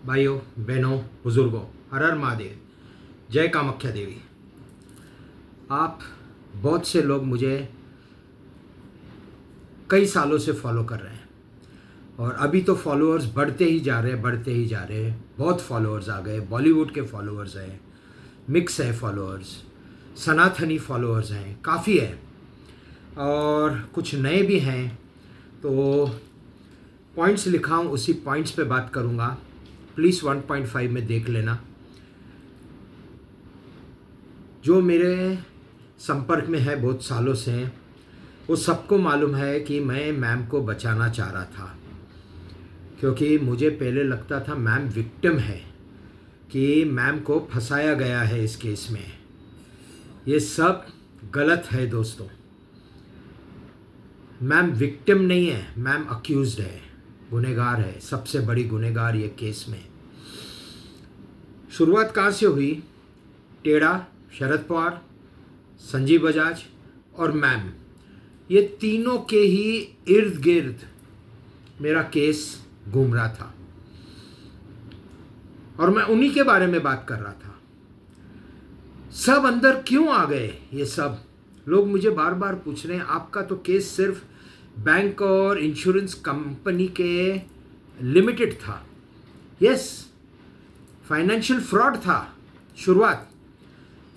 भाइयों बहनों बुज़ुर्गों, हर हर महादेव, जय कामाख्या देवी। आप बहुत से लोग मुझे कई सालों से फॉलो कर रहे हैं और अभी तो फॉलोअर्स बढ़ते ही जा रहे हैं। बहुत फॉलोअर्स आ गए, बॉलीवुड के फॉलोअर्स हैं, मिक्स है फॉलोअर्स, सनातनी फॉलोअर्स हैं, काफ़ी है और कुछ नए भी हैं। तो पॉइंट्स लिखा हूँ, उसी पॉइंट्स पे बात करूँगा। प्लीज़ 1.5 में देख लेना। जो मेरे संपर्क में है बहुत सालों से, वो सबको मालूम है कि मैं मैम को बचाना चाह रहा था, क्योंकि मुझे पहले लगता था मैम विक्टिम है, कि मैम को फंसाया गया है इस केस में। ये सब गलत है दोस्तों। मैम विक्टिम नहीं है, मैम अक्यूज्ड है, गुनहगार है, सबसे बड़ी गुनहगार ये केस में। शुरुआत कहाँ से हुई? टेढ़ा, शरद पवार, संजीव बजाज और मैम, ये तीनों के ही इर्द गिर्द मेरा केस घूम रहा था और मैं उन्हीं के बारे में बात कर रहा था। सब अंदर क्यों आ गए? ये सब लोग मुझे बार बार पूछ रहे हैं, आपका तो केस सिर्फ बैंक और इंश्योरेंस कंपनी के लिमिटेड था। यस, फाइनेंशियल फ्रॉड था शुरुआत,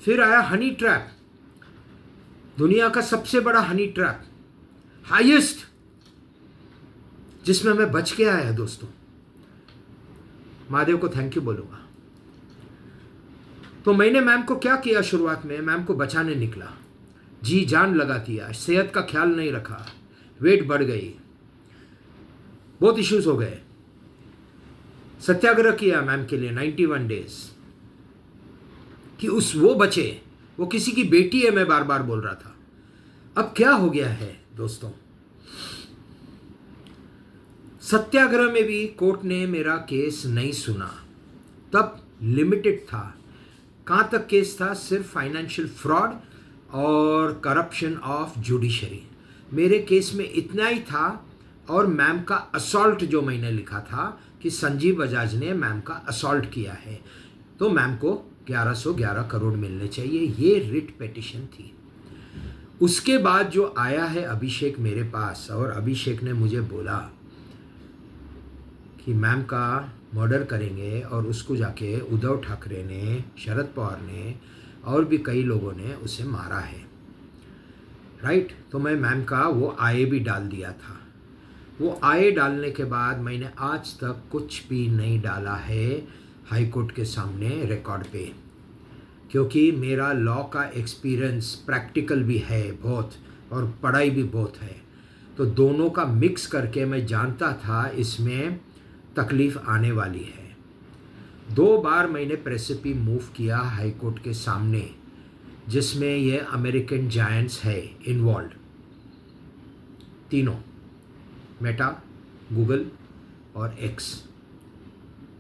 फिर आया हनी ट्रैप, दुनिया का सबसे बड़ा हनी ट्रैप, हाईएस्ट, जिसमें मैं बच के आया दोस्तों। महादेव को थैंक यू बोलूंगा। तो मैंने मैम को क्या किया? शुरुआत में मैम को बचाने निकला, जी जान लगा दिया, सेहत का ख्याल नहीं रखा, वेट बढ़ गई, बहुत इश्यूज हो गए। सत्याग्रह किया मैम के लिए 91 डेज कि वो बचे। वो किसी की बेटी है, मैं बार बार बोल रहा था। अब क्या हो गया है दोस्तों? सत्याग्रह में भी कोर्ट ने मेरा केस नहीं सुना। तब लिमिटेड था। कहाँ तक केस था? सिर्फ फाइनेंशियल फ्रॉड और करप्शन ऑफ जुडिशरी। मेरे केस में इतना ही था। और मैम का असॉल्ट जो मैंने लिखा था कि संजीव बजाज ने मैम का असॉल्ट किया है, तो मैम को 1111 करोड़ मिलने चाहिए, ये रिट पिटीशन थी। उसके बाद जो आया है अभिषेक मेरे पास, और अभिषेक ने मुझे बोला कि मैम का मर्डर करेंगे, और उसको जाके उद्धव ठाकरे ने, शरद पवार ने और भी कई लोगों ने उसे मारा है, राइट। तो मैं मैम का वो आए भी डाल दिया था। वो आए डालने के बाद मैंने आज तक कुछ भी नहीं डाला है हाई कोर्ट के सामने रिकॉर्ड पे, क्योंकि मेरा लॉ का एक्सपीरियंस प्रैक्टिकल भी है बहुत और पढ़ाई भी बहुत है। तो दोनों का मिक्स करके मैं जानता था इसमें तकलीफ़ आने वाली है। 2 बार मैंने प्रेसिपी मूव किया हाई कोर्ट के सामने, जिसमें ये अमेरिकन जायंट्स है इन्वॉल्व, तीनों, मेटा, गूगल और एक्स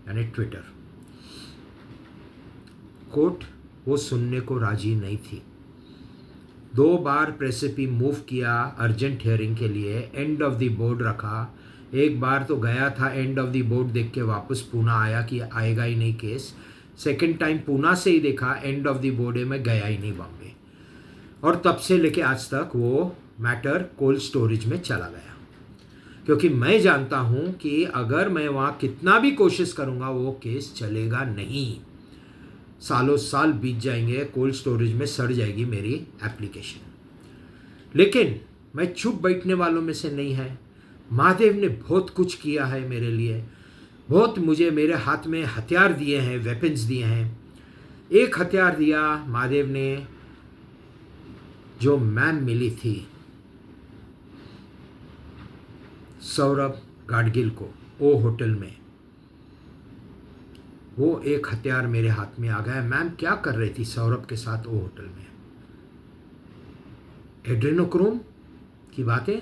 यानी ट्विटर। कोर्ट वो सुनने को राजी नहीं थी। 2 बार प्रेसिपी मूव किया अर्जेंट हियरिंग के लिए, एंड ऑफ द बोर्ड रखा। एक बार तो गया था, एंड ऑफ द बोर्ड देख के वापस पूना आया कि आएगा ही नहीं केस। सेकंड टाइम पूना से ही देखा, एंड ऑफ द बोर्ड में गया ही नहीं बॉम्बे। और तब से लेके आज तक वो मैटर कोल्ड स्टोरेज में चला गया, क्योंकि मैं जानता हूँ कि अगर मैं वहाँ कितना भी कोशिश करूँगा वो केस चलेगा नहीं। सालों साल बीत जाएंगे, कोल्ड स्टोरेज में सड़ जाएगी मेरी एप्लीकेशन। लेकिन मैं चुप बैठने वालों में से नहीं है। महादेव ने बहुत कुछ किया है मेरे लिए, बहुत मुझे मेरे हाथ में हथियार दिए हैं, वेपन्स दिए हैं। एक हथियार दिया महादेव ने, जो मैम मिली थी सौरभ गाडगिल को ओ होटल में, वो एक हथियार मेरे हाथ में आ गया। मैम क्या कर रही थी सौरभ के साथ ओ होटल में? एड्रेनोक्रोम की बातें।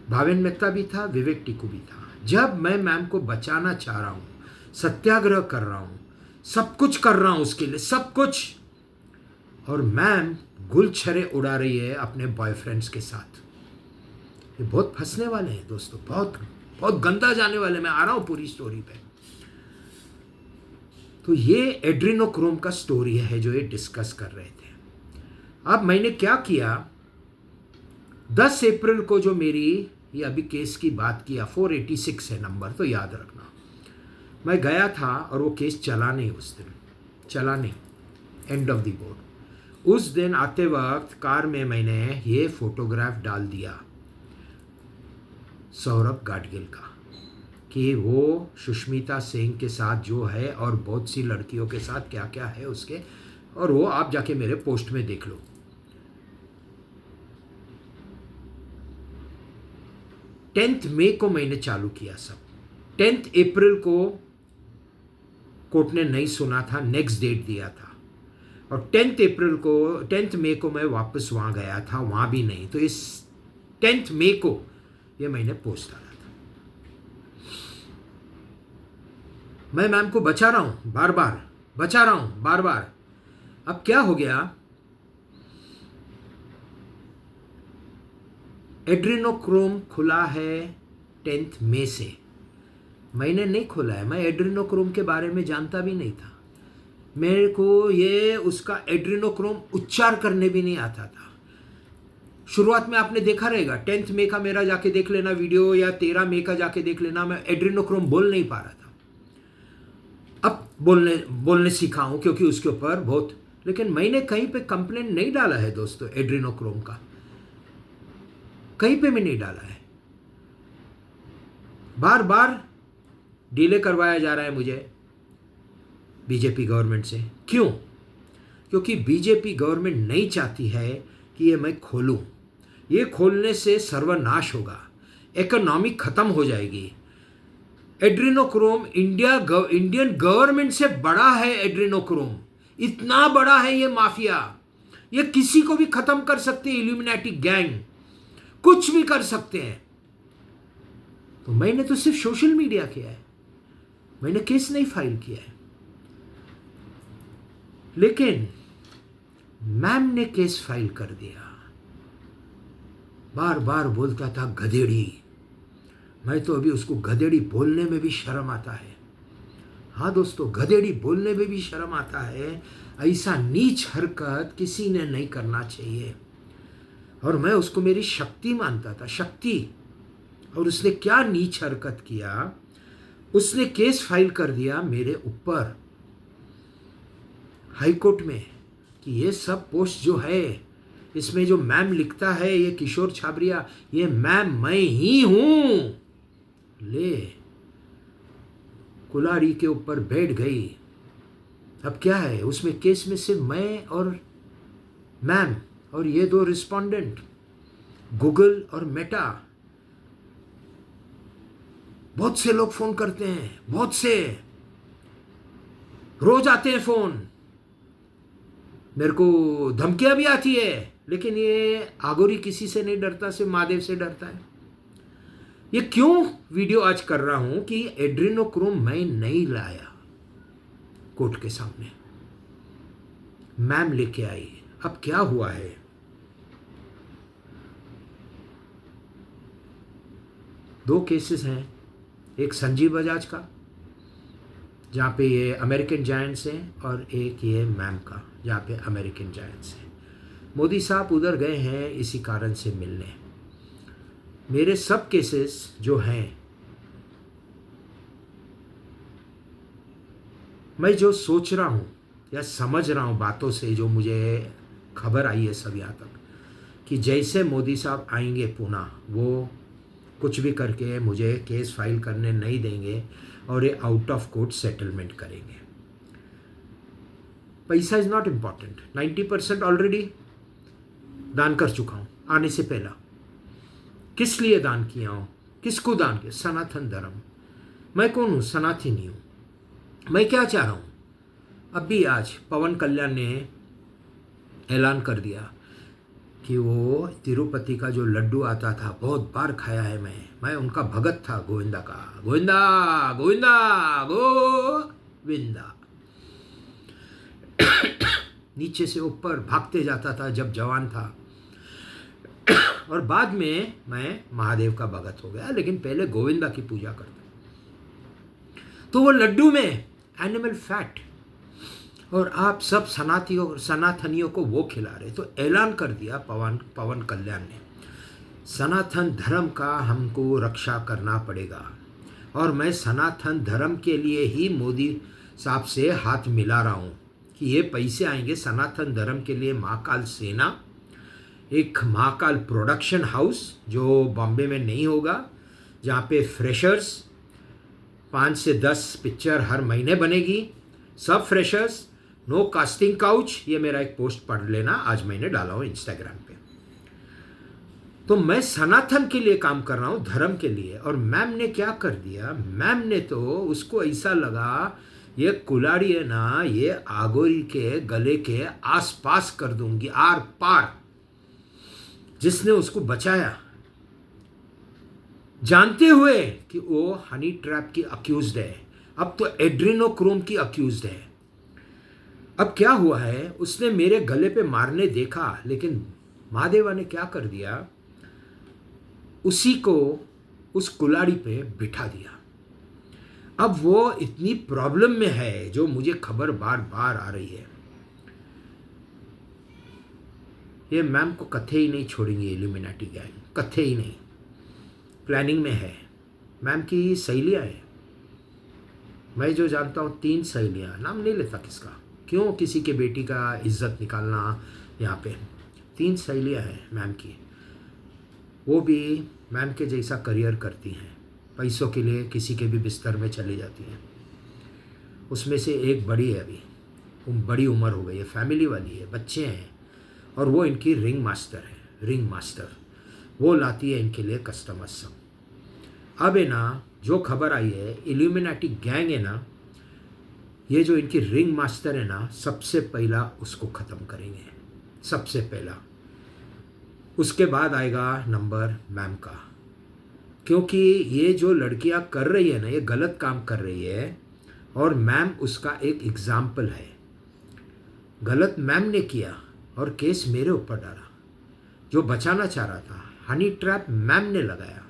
भावेन मेहता भी था, विवेक टिकू भी था। जब मैं मैम को बचाना चाह रहा हूँ, सत्याग्रह कर रहा हूँ, सब कुछ कर रहा हूँ उसके लिए, सब कुछ, और मैम गुलछरे उड़ा रही है अपने बॉयफ्रेंड्स के साथ। ये बहुत फंसने वाले हैं दोस्तों, बहुत बहुत गंदा जाने वाले। मैं आ रहा हूँ पूरी स्टोरी पे। तो ये एड्रेनोक्रोम का स्टोरी है जो ये डिस्कस कर रहे थे। अब मैंने क्या किया, 10 अप्रैल को जो मेरी ये अभी केस की बात किया, 486 है नंबर, तो याद रखना। मैं गया था और वो केस चला नहीं, उस दिन चला नहीं, एंड ऑफ द बोर्ड। उस दिन आते वक्त कार में मैंने ये फोटोग्राफ डाल दिया सौरभ गाडगिल का कि वो सुष्मिता सेन के साथ जो है और बहुत सी लड़कियों के साथ क्या क्या है उसके, और वो आप जाके मेरे पोस्ट में देख लो। 10 मई को मैंने चालू किया सब। 10 अप्रैल को कोर्ट ने नहीं सुना था, नेक्स्ट डेट दिया था, और 10 मई को मैं वापस वहाँ गया था, वहाँ भी नहीं। तो इस 10 मई को ये मैंने पोस्ट डाला था। मैं मैम को बचा रहा हूँ बार बार, बचा रहा हूँ बार बार। अब क्या हो गया, एड्रेनोक्रोम खुला है 10 मई से। मैंने नहीं खोला है, मैं एड्रेनोक्रोम के बारे में जानता भी नहीं था। मेरे को ये उसका एड्रेनोक्रोम उच्चार करने भी नहीं आता था। शुरुआत में आपने देखा रहेगा, 10 मई का मेरा जाके देख लेना वीडियो, या 13 मई का जाके देख लेना, मैं एड्रेनोक्रोम बोल नहीं पा रहा था। अब बोलने सीखा हूँ क्योंकि उसके ऊपर बहुत, लेकिन मैंने कहीं पे कंप्लेंट नहीं डाला है दोस्तों एड्रेनोक्रोम का, कहीं पे भी नहीं डाला है। बार बार डिले करवाया जा रहा है मुझे बीजेपी गवर्नमेंट से। क्यों? क्योंकि बीजेपी गवर्नमेंट नहीं चाहती है कि ये मैं खोलूं। ये खोलने से सर्वनाश होगा, इकोनॉमी खत्म हो जाएगी। एड्रेनोक्रोम इंडियन गवर्नमेंट से बड़ा है। एड्रेनोक्रोम इतना बड़ा है ये माफिया, ये किसी को भी खत्म कर सकते हैं। इल्यूमिनाटी गैंग कुछ भी कर सकते हैं। तो मैंने तो सिर्फ सोशल मीडिया किया है, मैंने केस नहीं फाइल किया है। लेकिन मैम ने केस फाइल कर दिया। बार बार बोलता था गधेड़ी, मैं तो अभी उसको गधेड़ी बोलने में भी शर्म आता है। हाँ दोस्तों, गधेड़ी बोलने में भी शर्म आता है। ऐसा नीच हरकत किसी ने नहीं करना चाहिए, और मैं उसको मेरी शक्ति मानता था, शक्ति। और उसने क्या नीच हरकत किया, उसने केस फाइल कर दिया मेरे ऊपर हाई कोर्ट में कि ये सब पोस्ट जो है, इसमें जो मैम लिखता है ये किशोर छाबरिया, ये मैम मैं ही हूं। ले, कुल्हाड़ी के ऊपर बैठ गई। अब क्या है उसमें केस में, सिर्फ मैं और मैम और ये 2 रिस्पोंडेंट, गूगल और मेटा। बहुत से लोग फोन करते हैं, बहुत से, रोज आते हैं फोन, मेरे को धमकियां भी आती है। लेकिन ये आगोरी किसी से नहीं डरता, सिर्फ महादेव से डरता है। ये क्यों वीडियो आज कर रहा हूं कि एड्रेनोक्रोम मैं नहीं लाया कोर्ट के सामने, मैम लेके आई। अब क्या हुआ है, दो केसेस हैं, एक संजीव बजाज का जहाँ पे ये अमेरिकन जायंट्स हैं, और एक ये मैम का जहाँ पे अमेरिकन जायंट्स हैं। मोदी साहब उधर गए हैं इसी कारण से मिलने। मेरे सब केसेस जो हैं, मैं जो सोच रहा हूँ या समझ रहा हूँ बातों से, जो मुझे खबर आई है सब यहाँ तक, कि जैसे मोदी साहब आएंगे पुणे, वो कुछ भी करके मुझे केस फाइल करने नहीं देंगे और ये आउट ऑफ कोर्ट सेटलमेंट करेंगे। पैसा इज नॉट इम्पॉर्टेंट, 90% ऑलरेडी दान कर चुका हूँ आने से पहला। किस लिए दान किया हूँ, किसको दान किया? सनातन धर्म। मैं कौन हूँ? सनातनी हूँ। मैं क्या चाह रहा हूँ? अभी आज पवन कल्याण ने ऐलान कर दिया कि वो तिरुपति का जो लड्डू आता था, बहुत बार खाया है मैं उनका भगत था, गोविंदा का, गोविंदा गोविंदा गोविंदा। नीचे से ऊपर भागते जाता था जब जवान था, और बाद में मैं महादेव का भगत हो गया, लेकिन पहले गोविंदा की पूजा करता। तो वो लड्डू में एनिमल फैट और आप सब सनातनियों को वो खिला रहे। तो ऐलान कर दिया पवन कल्याण ने, सनातन धर्म का हमको रक्षा करना पड़ेगा, और मैं सनातन धर्म के लिए ही मोदी साहब से हाथ मिला रहा हूँ कि ये पैसे आएंगे सनातन धर्म के लिए। महाकाल सेना, एक महाकाल प्रोडक्शन हाउस जो बॉम्बे में नहीं होगा, जहाँ पे फ्रेशर्स 5 से 10 पिक्चर हर महीने बनेगी, सब फ्रेशर्स, नो कास्टिंग काउच। ये मेरा एक पोस्ट पढ़ लेना, आज मैंने डाला हूँ इंस्टाग्राम पे। तो मैं सनातन के लिए काम कर रहा हूँ, धर्म के लिए। और मैम ने क्या कर दिया, मैम ने तो उसको ऐसा लगा ये कुल्हाड़ी है ना, ये आगोरी के गले के आसपास कर दूंगी, आर पार। जिसने उसको बचाया, जानते हुए कि वो हनी ट्रैप की अक्यूज्ड है, अब तो एड्रीनोक्रोम की अक्यूज्ड है। अब क्या हुआ है, उसने मेरे गले पे मारने देखा, लेकिन महादेवा ने क्या कर दिया, उसी को उस कुल्हाड़ी पे बिठा दिया। अब वो इतनी प्रॉब्लम में है, जो मुझे खबर बार बार आ रही है। ये मैम को कथे ही नहीं छोड़ेंगे इल्यूमिनाटी गैंग, कथे ही नहीं, प्लानिंग में है। मैम की सहेलियाँ हैं, मैं जो जानता हूँ 3 सहेलियाँ, नाम नहीं लेता किसका, क्यों किसी के बेटी का इज्जत निकालना यहाँ पे। 3 सहेलियाँ हैं मैम की, वो भी मैम के जैसा करियर करती हैं, पैसों के लिए किसी के भी बिस्तर में चली जाती हैं। उसमें से एक बड़ी है, अभी बड़ी उम्र हो गई है, फैमिली वाली है, बच्चे हैं, और वो इनकी रिंग मास्टर है, रिंग मास्टर। वो लाती है इनके लिए कस्टमर्स सब। अब है ना, जो खबर आई है, इल्यूमिनाटी गैंग है ना, ये जो इनकी रिंग मास्टर है ना, सबसे पहला उसको ख़त्म करेंगे, सबसे पहला। उसके बाद आएगा नंबर मैम का, क्योंकि ये जो लड़कियां कर रही है ना, ये गलत काम कर रही है, और मैम उसका एक एग्जाम्पल है। गलत मैम ने किया और केस मेरे ऊपर डाला। जो बचाना चाह रहा था, हनी ट्रैप मैम ने लगाया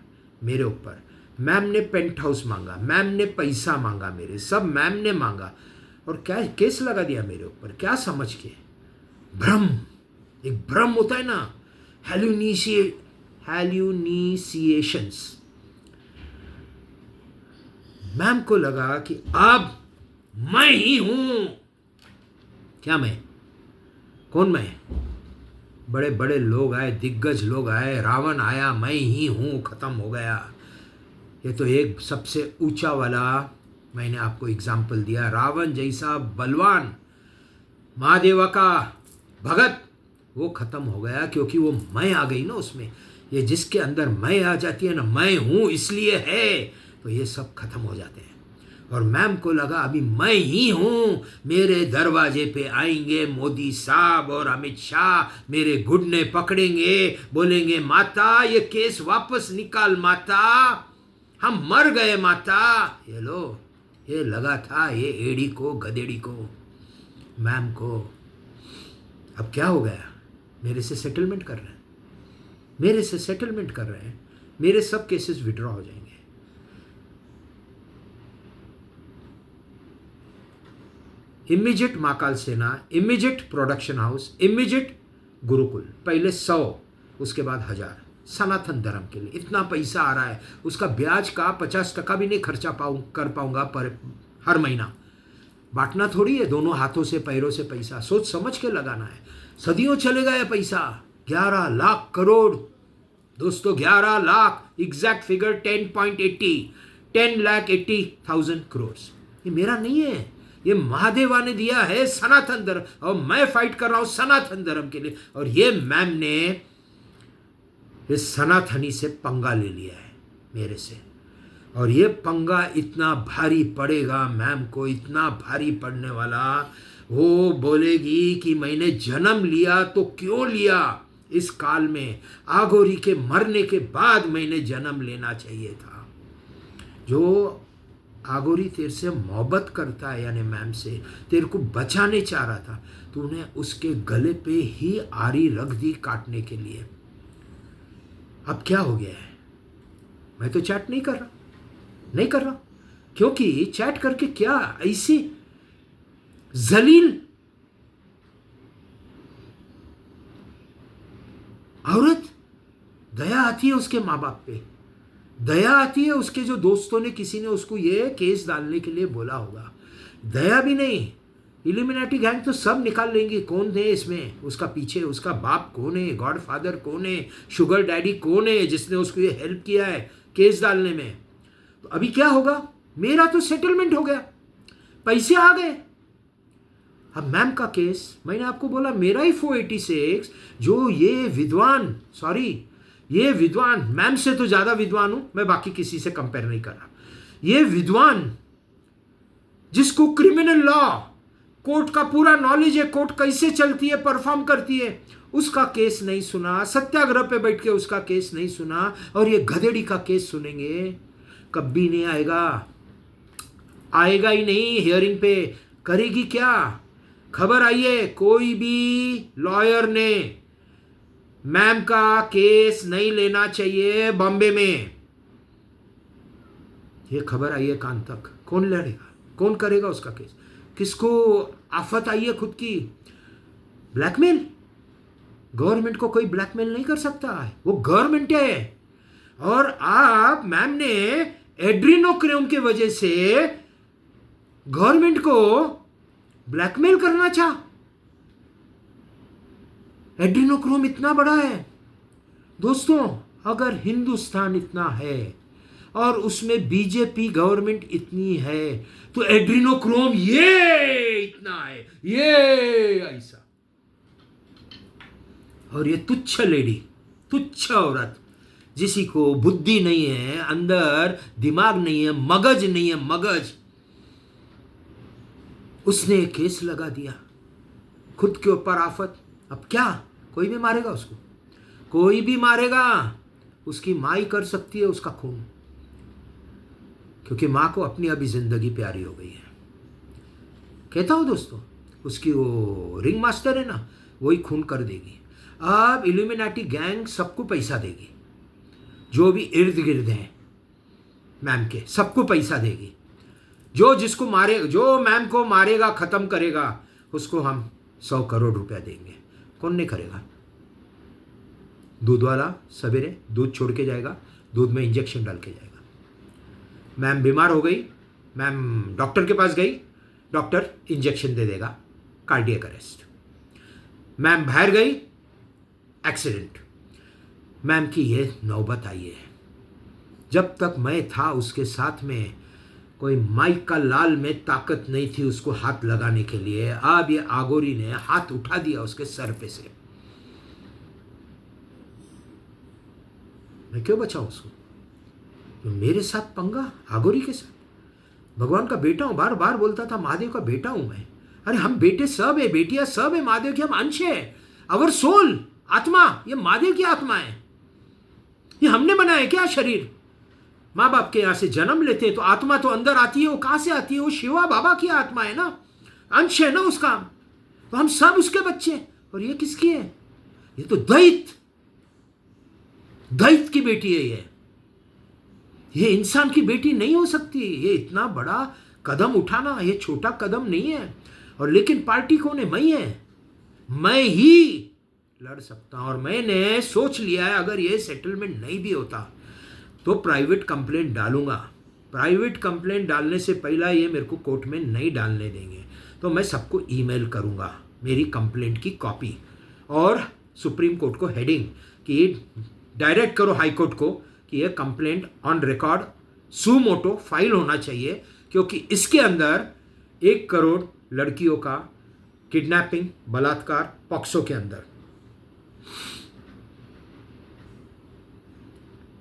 मेरे ऊपर। मैम ने पेंट हाउस मांगा, मैम ने पैसा मांगा, मेरे सब मैम ने मांगा, और क्या केस लगा दिया मेरे ऊपर, क्या समझ के। भ्रम, एक भ्रम होता है ना, हैल्यूनिसिएशंस। मैम को लगा कि अब मैं ही हूं। क्या मैं? कौन मैं? बड़े बड़े लोग आए, दिग्गज लोग आए, रावण आया, मैं ही हूं, खत्म हो गया। ये तो एक सबसे ऊंचा वाला मैंने आपको एग्जाम्पल दिया, रावण जैसा बलवान महादेवा का भगत, वो खत्म हो गया, क्योंकि वो मैं आ गई ना उसमें। ये जिसके अंदर मैं आ जाती है ना, मैं हूँ इसलिए है, तो ये सब खत्म हो जाते हैं। और मैम को लगा अभी मैं ही हूँ, मेरे दरवाजे पे आएंगे मोदी साहब और अमित शाह, मेरे घुटने पकड़ेंगे, बोलेंगे माता ये केस वापस निकाल माता, हम मर गए माता। ये लो, ये लगा था ये एड़ी को, गधेड़ी को, मैम को। अब क्या हो गया, मेरे से सेटलमेंट कर रहे हैं, मेरे से सेटलमेंट कर रहे हैं, मेरे सब केसेस विड्रॉ हो जाएंगे। इमीडिएट महाकाल सेना, immediate production house, immediate Gurukul, पहले 100, उसके बाद 1000 सनातन धर्म के लिए। इतना पैसा आ रहा है, उसका ब्याज का 50% भी नहीं खर्चा कर पाऊंगा पर हर महीना। बांटना थोड़ी है, दोनों हाथों से पैरों से पैसा सोच समझ के लगाना है। सदियों चलेगा ये पैसा, 11 लाख करोड़ दोस्तों, 11 लाख, एग्जैक्ट फिगर 10.80, 10,80,000 करोड़। ये मेरा नहीं है, ये महादेवा ने दिया है सनातन धर्म, और मैं फाइट कर रहा हूं सनातन धर्म के लिए। और ये मैम ने इस सनातनी से पंगा ले लिया है मेरे से, और ये पंगा इतना भारी पड़ेगा मैम को, इतना भारी पड़ने वाला, वो बोलेगी कि मैंने जन्म लिया तो क्यों लिया इस काल में, आगोरी के मरने के बाद मैंने जन्म लेना चाहिए था। जो आगोरी तेरे से मोहब्बत करता है, यानी मैम से तेरे को बचाने चाह रहा था, तूने उसके गले पे ही आरी रख दी काटने के लिए। अब क्या हो गया है, मैं तो चैट नहीं कर रहा, क्योंकि चैट करके क्या ऐसी जलील आती है उसके माँ बाप पे, दया आती है उसके जो दोस्तों ने किसी ने उसको ये केस डालने के लिए बोला होगा, दया भी नहीं। इल्यूमिनाटी गैंग तो सब निकाल लेंगे कौन है इसमें, उसका पीछे उसका बाप कौन है, गॉड फादर कौन है, शुगर डैडी कौन है जिसने उसको ये हेल्प किया है केस डालने में। तो अभी क्या होगा, मेरा तो सेटलमेंट हो गया, पैसे आ गए। अब मैम का केस, मैंने आपको बोला मेरा ही 486, जो ये विद्वान, ये विद्वान, मैम से तो ज्यादा विद्वान हूं मैं, बाकी किसी से कंपेयर नहीं कर रहा, ये विद्वान जिसको क्रिमिनल लॉ, कोर्ट का पूरा नॉलेज है, कोर्ट कैसे चलती है, परफॉर्म करती है, उसका केस नहीं सुना, सत्याग्रह पे बैठ के उसका केस नहीं सुना, और ये गधेड़ी का केस सुनेंगे, कभी नहीं आएगा, आएगा ही नहीं हियरिंग पे। करेगी क्या, खबर आई है कोई भी लॉयर ने मैम का केस नहीं लेना चाहिए बॉम्बे में, ये खबर आई है कान तक। कौन लड़ेगा, कौन करेगा उसका केस, किसको आफत आई है खुद की, ब्लैकमेल। गवर्नमेंट को कोई ब्लैकमेल नहीं कर सकता है, वो गवर्नमेंट है। और आप मैम ने एड्रीनोक्रोम की वजह से गवर्नमेंट को ब्लैकमेल करना चाहा। एड्रीनोक्रोम इतना बड़ा है दोस्तों, अगर हिंदुस्तान इतना है और उसमें बीजेपी गवर्नमेंट इतनी है, तो एड्रीनोक्रोम ये इतना है, ये ऐसा। और ये तुच्छ लेडी, तुच्छ औरत, जिसी को बुद्धि नहीं है, अंदर दिमाग नहीं है, मगज नहीं है, मगज, उसने केस लगा दिया खुद के ऊपर आफत। अब क्या, कोई भी मारेगा उसको, कोई भी मारेगा, उसकी माँ ही कर सकती है उसका खून, क्योंकि माँ को अपनी अभी जिंदगी प्यारी हो गई है। कहता हूं दोस्तों, उसकी वो रिंग मास्टर है ना, वही खून कर देगी। अब इल्यूमिनाटी गैंग सबको पैसा देगी, जो भी इर्द गिर्द हैं मैम के, सबको पैसा देगी। जो जिसको मारे, जो मैम को मारेगा, खत्म करेगा, उसको हम 100 करोड़ रुपया देंगे। कौन नहीं करेगा। दूध वाला सवेरे दूध छोड़ के जाएगा, दूध में इंजेक्शन डाल के जाएगा। मैम बीमार हो गई, मैम डॉक्टर के पास गई, डॉक्टर इंजेक्शन दे देगा, कार्डियक अरेस्ट। मैम बाहर गई, एक्सीडेंट। मैम की ये नौबत आई है। जब तक मैं था उसके साथ में, कोई माइक का लाल में ताकत नहीं थी उसको हाथ लगाने के लिए। अब ये आगोरी ने हाथ उठा दिया उसके सर पे से। मैं क्यों बचाऊं उसको, मेरे साथ पंगा आगोरी के साथ। भगवान का बेटा हूं, बार बार बोलता था महादेव का बेटा हूं मैं। अरे हम बेटे सब है, बेटियां सब है महादेव की, हम अंश है। अवर सोल, आत्मा, ये महादेव की आत्मा है। ये हमने बनाया क्या शरीर। माँ बाप के यहां से जन्म लेते हैं तो आत्मा तो अंदर आती है। वो कहां से आती है, वो शिवा बाबा की आत्मा है ना, अंश है ना उसका। तो हम सब उसके बच्चे। और ये किसकी है, ये तो दैत की बेटी है। ये इंसान की बेटी नहीं हो सकती। ये इतना बड़ा कदम उठाना, ये छोटा कदम नहीं है। और लेकिन पार्टी कौन है, मैं ही लड़ सकता हूं। और मैंने सोच लिया है, अगर ये सेटलमेंट नहीं भी होता तो प्राइवेट कंप्लेंट डालूंगा। प्राइवेट कंप्लेंट डालने से पहला ये मेरे को कोर्ट में नहीं डालने देंगे, तो मैं सबको ईमेल करूंगा मेरी कंप्लेंट की कॉपी, और सुप्रीम कोर्ट को हेडिंग कि डायरेक्ट करो हाई कोर्ट को कि ये complaint on record suo motu file होना चाहिए, क्योंकि इसके अंदर 1 करोड़ लड़कियों का किडनैपिंग, बलात्कार, पॉक्सो के अंदर,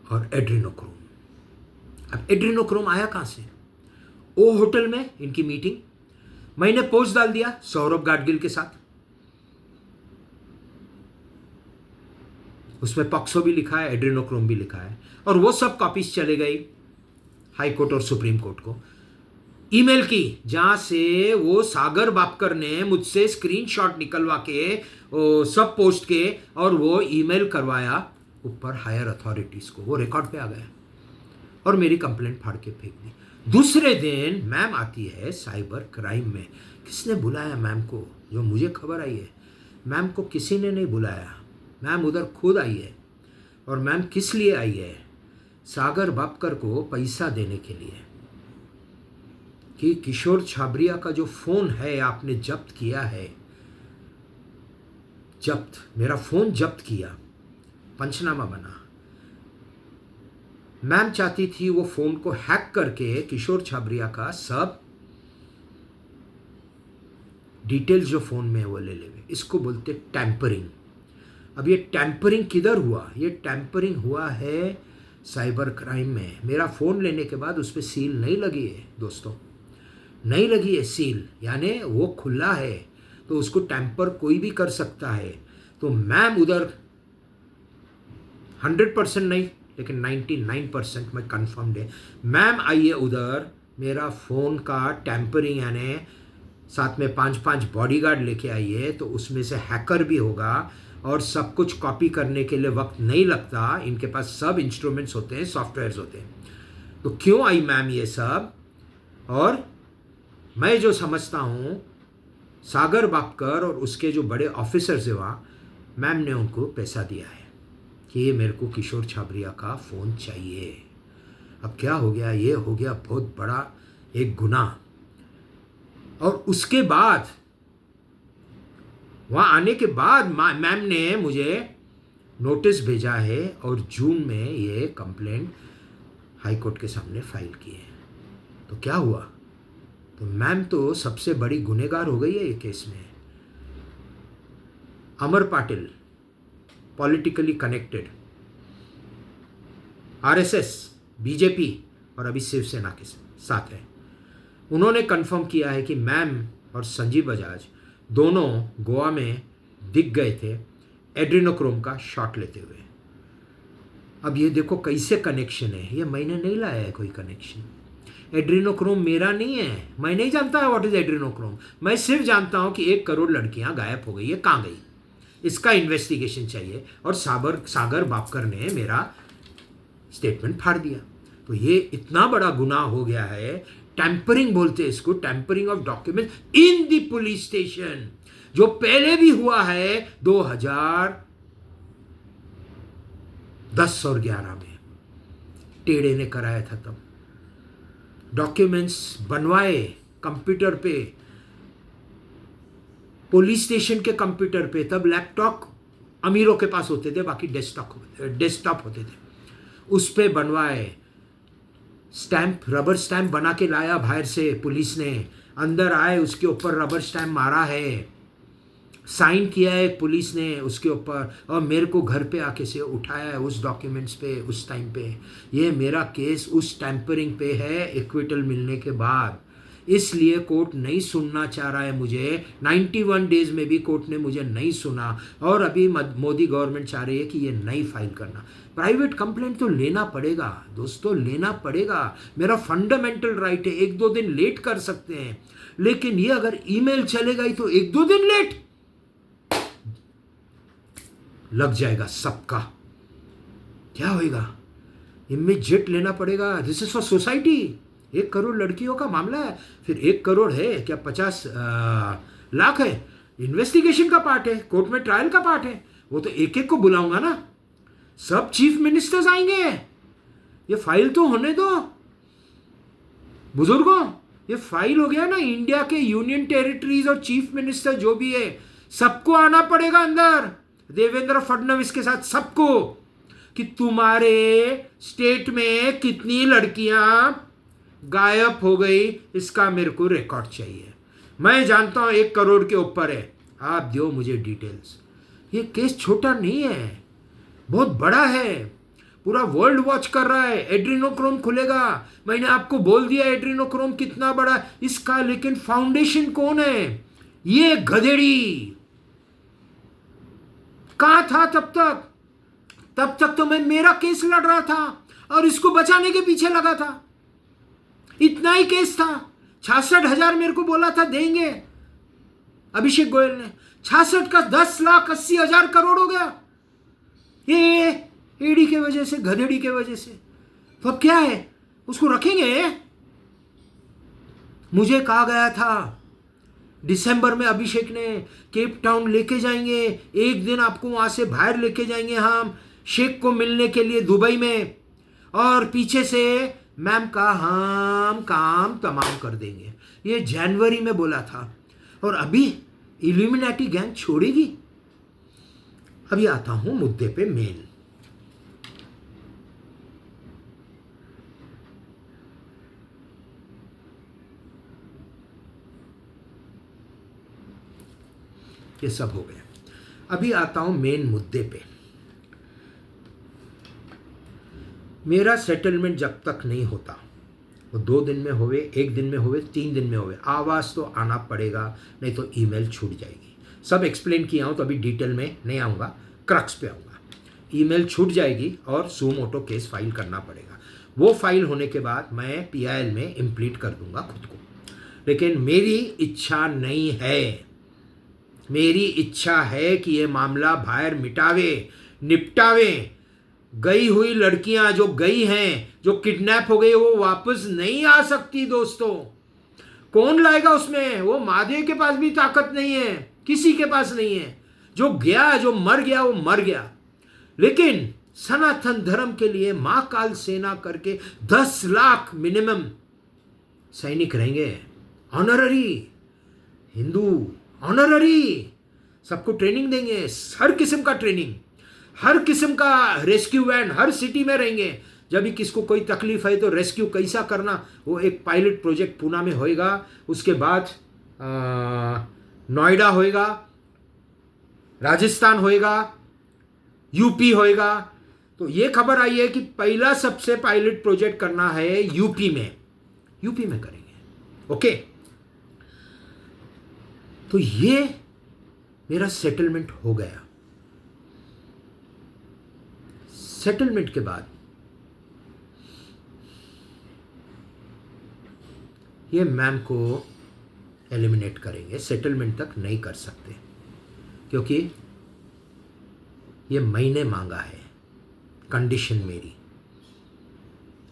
और एड्रीनोक्रोम। अब एड्रीनोक्रोम आया कहां से, ओ होटल में इनकी मीटिंग, मैंने पोस्ट डाल दिया सौरभ गाडगिल के साथ, उसमें पॉक्सो भी लिखा है, एड्रीनोक्रोम भी लिखा है, और वो सब कॉपीज चले गई हाई कोर्ट और सुप्रीम कोर्ट को। ईमेल की, जहां से वो सागर बापकर ने मुझसे स्क्रीनशॉट निकलवा के सब पोस्ट के, और वो ईमेल करवाया ऊपर हायर अथॉरिटीज को, वो रिकॉर्ड पे आ गया, और मेरी कंप्लेंट फाड़ के फेंक दी। दूसरे दिन मैम आती है साइबर क्राइम में। किसने बुलाया मैम को, जो मुझे खबर आई है, मैम को किसी ने नहीं बुलाया। मैम उधर खुद आई है, और मैम किस लिए आई है? सागर बापकर को पैसा देने के लिए कि किशोर छाबरिया का जो फ़ोन है आपने जब्त किया है, जब्त, मेरा फ़ोन जब्त किया, पंचनामा बना। मैम चाहती थी वो फ़ोन को हैक करके किशोर छाबरिया का सब डिटेल्स जो फ़ोन में है वो ले लेवे। इसको बोलते टैंपरिंग। अब ये टैंपरिंग किधर हुआ? ये टैंपरिंग हुआ है साइबर क्राइम में। मेरा फ़ोन लेने के बाद उस पर सील नहीं लगी है दोस्तों, नहीं लगी है सील, यानी वो खुला है तो उसको टैंपर कोई भी कर सकता है। तो मैम उधर 100% नहीं लेकिन 99% में कन्फर्म्ड है, मैम आइए उधर मेरा फ़ोन का टैंपरिंग, यानी साथ में 5 बॉडीगार्ड लेके आइए, तो उसमें से हैकर भी होगा और सब कुछ कॉपी करने के लिए वक्त नहीं लगता, इनके पास सब इंस्ट्रूमेंट्स होते हैं, सॉफ्टवेयर्स होते हैं। तो क्यों आई मैम ये सब? और मैं जो समझता हूँ सागर बापकर और उसके जो बड़े ऑफिसर्स हैं वहाँ, मैम ने उनको पैसा दिया है कि ये मेरे को किशोर छाबरिया का फ़ोन चाहिए। अब क्या हो गया? ये हो गया बहुत बड़ा एक गुनाह। और उसके बाद वहाँ आने के बाद मैम ने मुझे नोटिस भेजा है और जून में ये कंप्लेंट हाई कोर्ट के सामने फाइल की है। तो क्या हुआ? तो मैम तो सबसे बड़ी गुनहगार हो गई है ये केस में। Amar Patil politically connected, RSS, BJP और अभी शिवसेना के साथ है। उन्होंने कंफर्म किया है कि मैम और संजीव बजाज दोनों गोवा में दिख गए थे एड्रेनोक्रोम का शॉट लेते हुए। अब ये देखो कैसे कनेक्शन है, ये मैंने नहीं लाया है कोई कनेक्शन। एड्रेनोक्रोम मेरा नहीं है, मैं नहीं जानता व्हाट इज एड्रेनोक्रोम। मैं सिर्फ जानता हूँ कि 1 करोड़ लड़कियां गायब हो गई है, कहाँ गई, इसका इन्वेस्टिगेशन चाहिए। और सागर बापकर ने मेरा स्टेटमेंट फाड़ दिया। तो ये इतना बड़ा गुनाह हो गया है, टैंपरिंग बोलते हैं इसको, tampering of document in the police station, जो पहले भी हुआ है 2010 और 11 में टेढ़े ने कराया था। तब डॉक्यूमेंट्स बनवाए कंप्यूटर पे, पुलिस स्टेशन के कंप्यूटर पे। तब लैपटॉप अमीरों के पास होते थे, बाकी डेस्कटॉप होते थे, उस पे बनवाए। स्टैंप, रबर स्टैंप बना के लाया बाहर से पुलिस ने, अंदर आए उसके ऊपर रबर स्टैंप मारा है, साइन किया है पुलिस ने उसके ऊपर, और मेरे को घर पे आके से उठाया है उस डॉक्यूमेंट्स पे उस टाइम पे। ये मेरा केस उस टैंपरिंग पे है इक्विटल मिलने के बाद, इसलिए कोर्ट नहीं सुनना चाह रहा है मुझे। 91 डेज में भी कोर्ट ने मुझे नहीं सुना, और अभी मोदी गवर्नमेंट चाह रही है कि ये नहीं फाइल करना। प्राइवेट कंप्लेंट तो लेना पड़ेगा दोस्तों, लेना पड़ेगा, मेरा फंडामेंटल राइट है। 1-2 दिन लेट कर सकते हैं, लेकिन ये अगर ईमेल चलेगा ही तो 1-2 दिन लेट लग जाएगा सबका, क्या होएगा? इमीडिएट लेना पड़ेगा। This is for society. 1 crore लड़कियों का मामला है, फिर 1 करोड़ है क्या 50 लाख है, इन्वेस्टिगेशन का पार्ट है, कोर्ट में ट्रायल का पार्ट है। वो तो एक को बुलाऊंगा ना, सब चीफ मिनिस्टर्स आएंगे, ये फाइल तो होने दो बुजुर्गों। ये फाइल हो गया ना, इंडिया के यूनियन टेरिटरीज और चीफ मिनिस्टर जो भी है सबको आना पड़ेगा अंदर, देवेंद्र फडणवीस के साथ सबको, कि तुम्हारे स्टेट में कितनी लड़कियां गायब हो गई, इसका मेरे को रिकॉर्ड चाहिए। मैं जानता हूं 1 करोड़ के ऊपर है, आप दो मुझे डिटेल्स। ये केस छोटा नहीं है, बहुत बड़ा है, पूरा वर्ल्ड वॉच कर रहा है। एड्रेनोक्रोम खुलेगा, मैंने आपको बोल दिया एड्रेनोक्रोम कितना बड़ा इसका, लेकिन फाउंडेशन कौन है? ये गधेड़ी। कहां था तब तक? तब तक तो मैं मेरा केस लड़ रहा था और इसको बचाने के पीछे लगा था। इतना ही केस था। 66,000 मेरे को बोला था देंगे अभिषेक गोयल ने, 66 का 10,80,000 करोड़ हो गया, ये एडी के वजह से, गधेड़ी के वजह से। तो अब क्या है, उसको रखेंगे? मुझे कहा गया था दिसंबर में अभिषेक ने केप टाउन लेके जाएंगे, एक दिन आपको वहां से बाहर लेके जाएंगे हम, शेख को मिलने के लिए दुबई में, और पीछे से मैम का हम काम तमाम कर देंगे। ये जनवरी में बोला था, और अभी इल्यूमिनाटी गैंग छोड़ेगी। अभी आता हूं मुद्दे पे मेन। ये सब हो गया, अभी आता हूं मेन मुद्दे पे। मेरा सेटलमेंट जब तक नहीं होता, वो 2 दिन में होवे, 1 दिन में होवे, 3 दिन में होवे, आवाज़ तो आना पड़ेगा, नहीं तो ईमेल छूट जाएगी। सब एक्सप्लेन किया हूँ, तो अभी डिटेल में नहीं आऊँगा, क्रक्स पे आऊँगा। ईमेल छूट जाएगी और सू मोटो केस फाइल करना पड़ेगा। वो फाइल होने के बाद मैं PIL में इम्प्लीट कर दूंगा खुद को। लेकिन मेरी इच्छा नहीं है, मेरी इच्छा है कि ये मामला बाहर मिटावे, निपटावे। गई हुई लड़कियां जो गई हैं, जो किडनैप हो गई, वो वापस नहीं आ सकती दोस्तों। कौन लाएगा उसमें? वो महादेव के पास भी ताकत नहीं है, किसी के पास नहीं है। जो गया, जो मर गया, वो मर गया। लेकिन सनातन धर्म के लिए महाकाल सेना करके 10 लाख मिनिमम सैनिक रहेंगे, ऑनररी हिंदू, ऑनररी। सबको ट्रेनिंग देंगे, हर किस्म का ट्रेनिंग, हर किस्म का रेस्क्यू वैन हर सिटी में रहेंगे। जब भी किसको कोई तकलीफ है तो रेस्क्यू कैसा करना, वो एक पायलट प्रोजेक्ट पूना में होएगा। उसके बाद नोएडा होएगा, राजस्थान होएगा, यूपी होएगा। तो ये खबर आई है कि पहला सबसे पायलट प्रोजेक्ट करना है यूपी में, यूपी में करेंगे। ओके, तो ये मेरा सेटलमेंट हो गया। सेटलमेंट के बाद ये मैम को एलिमिनेट करेंगे, सेटलमेंट तक नहीं कर सकते, क्योंकि ये मैंने मांगा है, कंडीशन मेरी।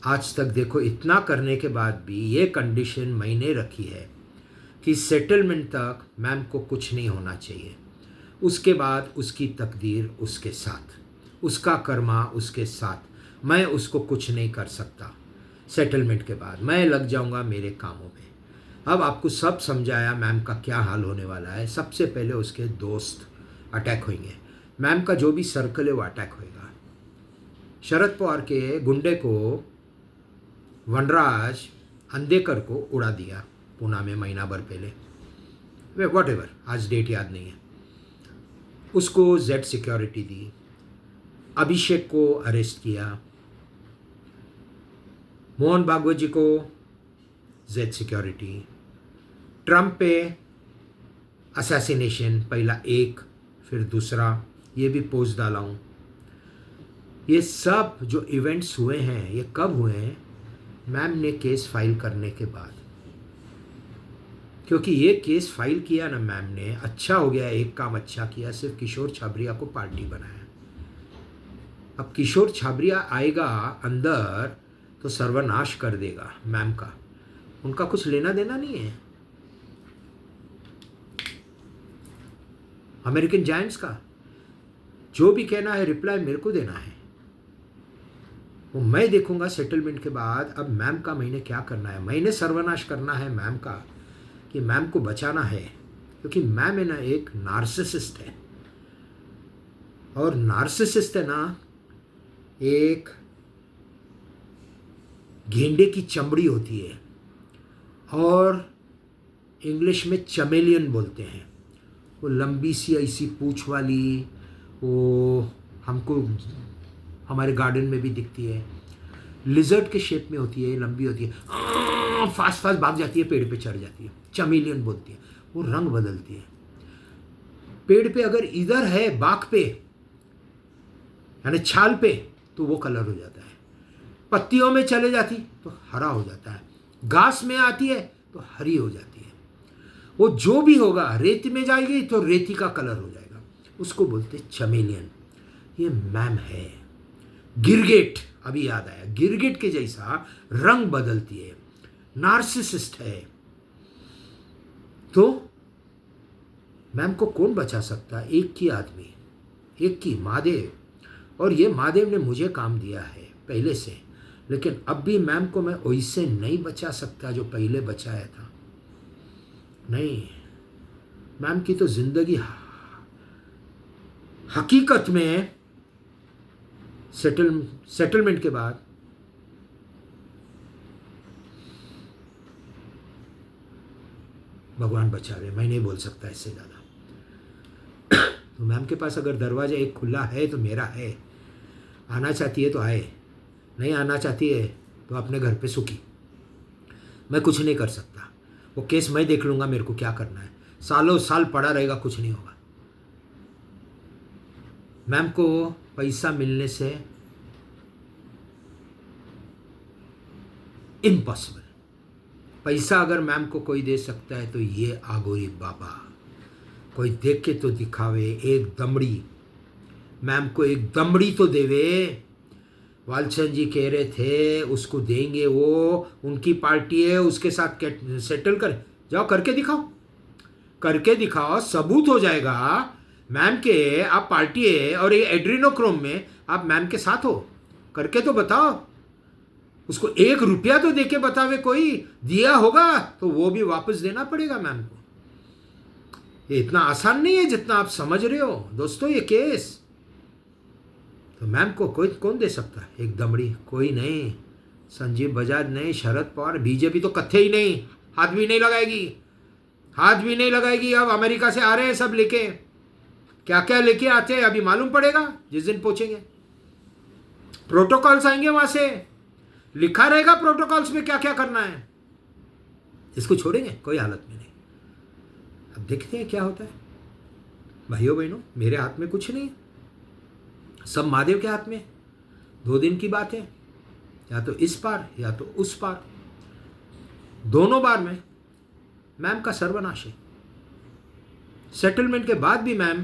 आज तक देखो, इतना करने के बाद भी ये कंडीशन मैंने रखी है कि सेटलमेंट तक मैम को कुछ नहीं होना चाहिए। उसके बाद उसकी तकदीर उसके साथ, उसका कर्मा उसके साथ, मैं उसको कुछ नहीं कर सकता। सेटलमेंट के बाद मैं लग जाऊंगा मेरे कामों में। अब आपको सब समझाया मैम का क्या हाल होने वाला है। सबसे पहले उसके दोस्त अटैक होंगे, मैम का जो भी सर्कल है वो अटैक होएगा। शरद पवार के गुंडे को, वनराज अंधेकर को उड़ा दिया पूना में महीना भर पहले, वॉट एवर, आज डेट याद नहीं है। उसको जेड सिक्योरिटी दी, अभिषेक को अरेस्ट किया, मोहन भागवत जी को जेड सिक्योरिटी, ट्रंप पे असैसिनेशन, पहला एक फिर दूसरा, ये भी पोस्ट डाला हूँ। ये सब जो इवेंट्स हुए हैं ये कब हुए हैं? मैम ने केस फाइल करने के बाद। क्योंकि ये केस फाइल किया ना मैम ने, अच्छा हो गया, एक काम अच्छा किया, सिर्फ किशोर छाबरिया को पार्टी बनाया। अब किशोर छाबरिया आएगा अंदर तो सर्वनाश कर देगा मैम का, उनका कुछ लेना देना नहीं है अमेरिकन जायंट्स का। जो भी कहना है रिप्लाई मेरे को देना है, वो मैं देखूंगा सेटलमेंट के बाद। अब मैम का मैंने क्या करना है? मैंने सर्वनाश करना है मैम का, कि मैम को बचाना है, क्योंकि मैम है ना एक नार्सिसिस्ट है, और नार्सिसिस्ट है ना एक गेंडे की चमड़ी होती है, और इंग्लिश में चमेलियन बोलते हैं। वो लंबी सी ऐसी पूंछ वाली, वो हमको हमारे गार्डन में भी दिखती है, लिजर्ड के शेप में होती है, लंबी होती है, फास्ट फास्ट भाग जाती है, पेड़ पे चढ़ जाती है, चमेलियन बोलती है। वो रंग बदलती है, पेड़ पे अगर इधर है बाग पे यानी छाल पे तो वो कलर हो जाता है, पत्तियों में चले जाती तो हरा हो जाता है, घास में आती है तो हरी हो जाती है। वो जो भी होगा, रेत में जाएगी तो रेती का कलर हो जाएगा, उसको बोलते चमेलियन। ये मैम है गिरगिट, अभी याद आया, गिरगिट के जैसा रंग बदलती है, नार्सिसिस्ट है। तो मैम को कौन बचा सकता है? एक की आदमी, एक की महादेव। और ये महादेव ने मुझे काम दिया है पहले से, लेकिन अब भी मैम को मैं वैसे नहीं बचा सकता जो पहले बचाया था। नहीं, मैम की तो जिंदगी हकीकत में सेटलमेंट के बाद भगवान बचावे, मैं नहीं बोल सकता इससे ज़्यादा। तो मैम के पास अगर दरवाजा एक खुला है तो मेरा है, आना चाहती है तो आए, नहीं आना चाहती है तो अपने घर पे सुखी। मैं कुछ नहीं कर सकता, वो केस मैं देख लूँगा, मेरे को क्या करना है। सालों साल पड़ा रहेगा, कुछ नहीं होगा। मैम को पैसा मिलने से इम्पॉसिबल। पैसा अगर मैम को कोई दे सकता है तो ये आगोरी बाबा। कोई देख के तो दिखावे एक दमड़ी, मैम को एक दमड़ी तो देवे। वालचंद जी कह रहे थे उसको देंगे, वो उनकी पार्टी है, उसके साथ सेटल कर जाओ, करके दिखाओ, करके दिखाओ, सबूत हो जाएगा मैम के आप पार्टी है और ये एड्रीनोक्रोम में आप मैम के साथ हो, करके तो बताओ। उसको 1 रुपया तो देके बतावे, कोई दिया होगा तो वो भी वापस देना पड़ेगा मैम को। ये इतना आसान नहीं है जितना आप समझ रहे हो दोस्तों ये केस। तो मैम को कोई कौन दे सकता है? एक दमड़ी, कोई नहीं। संजीव बजाज नहीं, शरद पवार, बीजेपी तो कत्थे ही नहीं, हाथ भी नहीं लगाएगी, हाथ भी नहीं लगाएगी। अब अमेरिका से आ रहे हैं सब लेके, क्या क्या लेके आते हैं अभी मालूम पड़ेगा जिस दिन पहुंचेंगे। प्रोटोकॉल्स आएंगे वहां से, लिखा रहेगा प्रोटोकॉल्स में क्या क्या करना है। इसको छोड़ेंगे कोई हालत में नहीं। अब देखते हैं क्या होता है। भाइयों बहनों, मेरे हाथ में कुछ नहीं, सब महादेव के हाथ में। 2 दिन की बात है, या तो इस पार या तो उस पार, दोनों बार में मैम का सर्वनाश है। सेटलमेंट के बाद भी मैम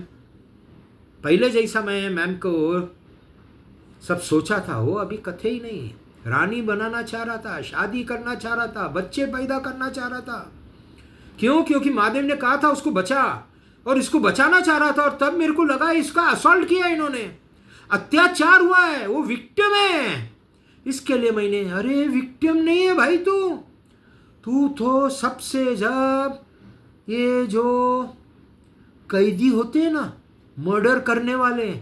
पहले जैसा मैं मैम को सब सोचा था वो अभी कथे ही नहीं। रानी बनाना चाह रहा था, शादी करना चाह रहा था, बच्चे पैदा करना चाह रहा था। क्यों? क्योंकि महादेव ने कहा था उसको बचा, और इसको बचाना चाह रहा था। और तब मेरे को लगा इसका असॉल्ट किया इन्होंने, अत्याचार हुआ है, वो विक्टिम है। इसके लिए मैंने, अरे विक्टिम नहीं है भाई, तू तो सबसे, जब ये जो कैदी होते हैं ना मर्डर करने वाले,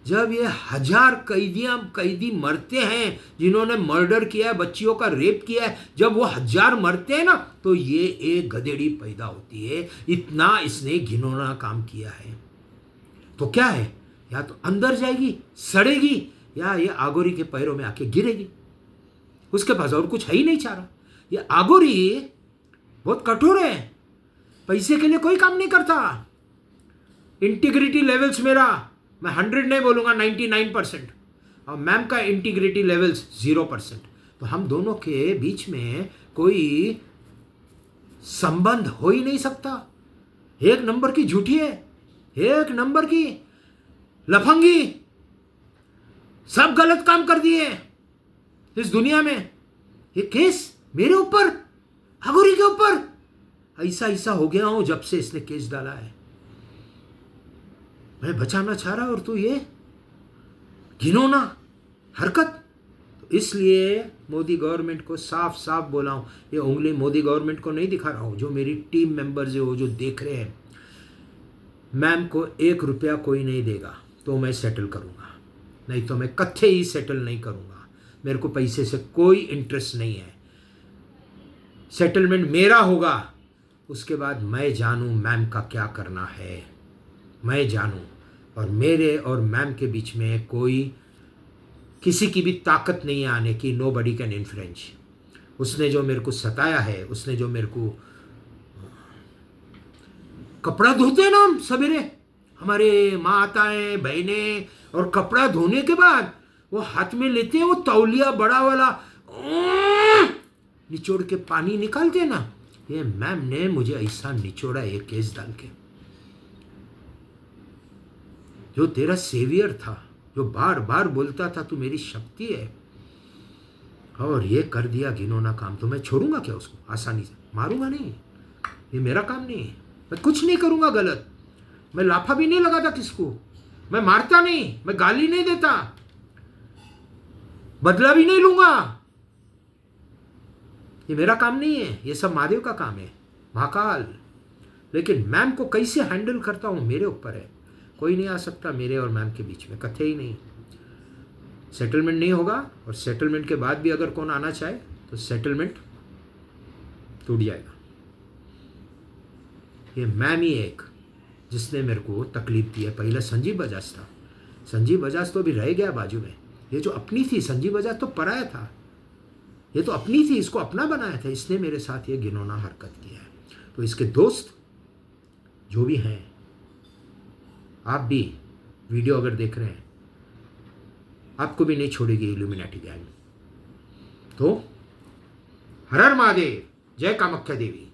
जब ये 1000 कैदी मरते हैं जिन्होंने मर्डर किया है, बच्चियों का रेप किया है, जब वो 1000 मरते हैं ना तो ये एक गधेड़ी पैदा होती है। इतना इसने घिनौना काम किया है। तो क्या है, या तो अंदर जाएगी सड़ेगी, या ये आगोरी के पैरों में आके गिरेगी। उसके पास और कुछ है ही नहीं चारा। ये आगोरी बहुत कठोर है, पैसे के लिए कोई काम नहीं करता। इंटीग्रिटी लेवल्स मेरा, मैं 100 नहीं बोलूँगा, 99%, और मैम का इंटीग्रिटी लेवल्स 0%। तो हम दोनों के बीच में कोई संबंध हो ही नहीं सकता। 1 नंबर की झूठी है, 1 नंबर की लफंगी, सब गलत काम कर दिए इस दुनिया में। ये केस मेरे ऊपर, आगोरी के ऊपर, ऐसा हो गया हूं जब से इसने केस डाला है। मैं बचाना चाह रहा और तू ये घिनौना हरकत। तो इसलिए मोदी गवर्नमेंट को साफ साफ बोला हूँ, ये उंगली मोदी गवर्नमेंट को नहीं दिखा रहा हूँ, जो मेरी टीम मेंबर्स है वो जो देख रहे हैं। मैम को 1 रुपया कोई नहीं देगा तो मैं सेटल करूँगा, नहीं तो मैं कत्थे ही सेटल नहीं करूँगा। मेरे को पैसे से कोई इंटरेस्ट नहीं है। सेटलमेंट मेरा होगा, उसके बाद मैं जानूँ मैम का क्या करना है, मैं जानूँ। और मेरे और मैम के बीच में कोई, किसी की भी ताकत नहीं है आने की। Nobody can influence. उसने जो मेरे को सताया है, उसने जो मेरे को, कपड़ा धोते हैं ना हम सवेरे, हमारे माताएं बहनें, और कपड़ा धोने के बाद वो हाथ में लेते हैं वो तौलिया बड़ा वाला, निचोड़ के पानी निकालते हैं ना। ये मैम ने मुझे ऐसा निचोड़ा ये केस डाल के। जो तेरा सेवियर था, जो बार बार बोलता था तू मेरी शक्ति है, और ये कर दिया घिनौना काम। तो मैं छोड़ूंगा क्या उसको आसानी से? मारूंगा नहीं, ये मेरा काम नहीं है। मैं कुछ नहीं करूंगा गलत। मैं लाफा भी नहीं लगाता किसको, मैं मारता नहीं, मैं गाली नहीं देता, बदला भी नहीं लूंगा, ये मेरा काम नहीं है, ये सब महादेव का काम है, महाकाल। लेकिन मैम को कैसे हैंडल करता हूं मेरे ऊपर है, कोई नहीं आ सकता मेरे और मैम के बीच में, कथे ही नहीं। सेटलमेंट नहीं होगा, और सेटलमेंट के बाद भी अगर कौन आना चाहे तो सेटलमेंट टूट जाएगा। ये मैम ही एक जिसने मेरे को तकलीफ दी है। पहले संजीव बजाज था, संजीव बजाज तो अभी रह गया बाजू में, ये जो अपनी थी, संजीव बजाज तो पराया था, ये तो अपनी थी, इसको अपना बनाया था, इसने मेरे साथ ये घिनौना हरकत किया है। तो इसके दोस्त जो भी हैं, आप भी वीडियो अगर देख रहे हैं, आपको भी नहीं छोड़ेगी इल्यूमिनाटी गैंग। तो हर हर महादेव, जय कामाख्या देवी।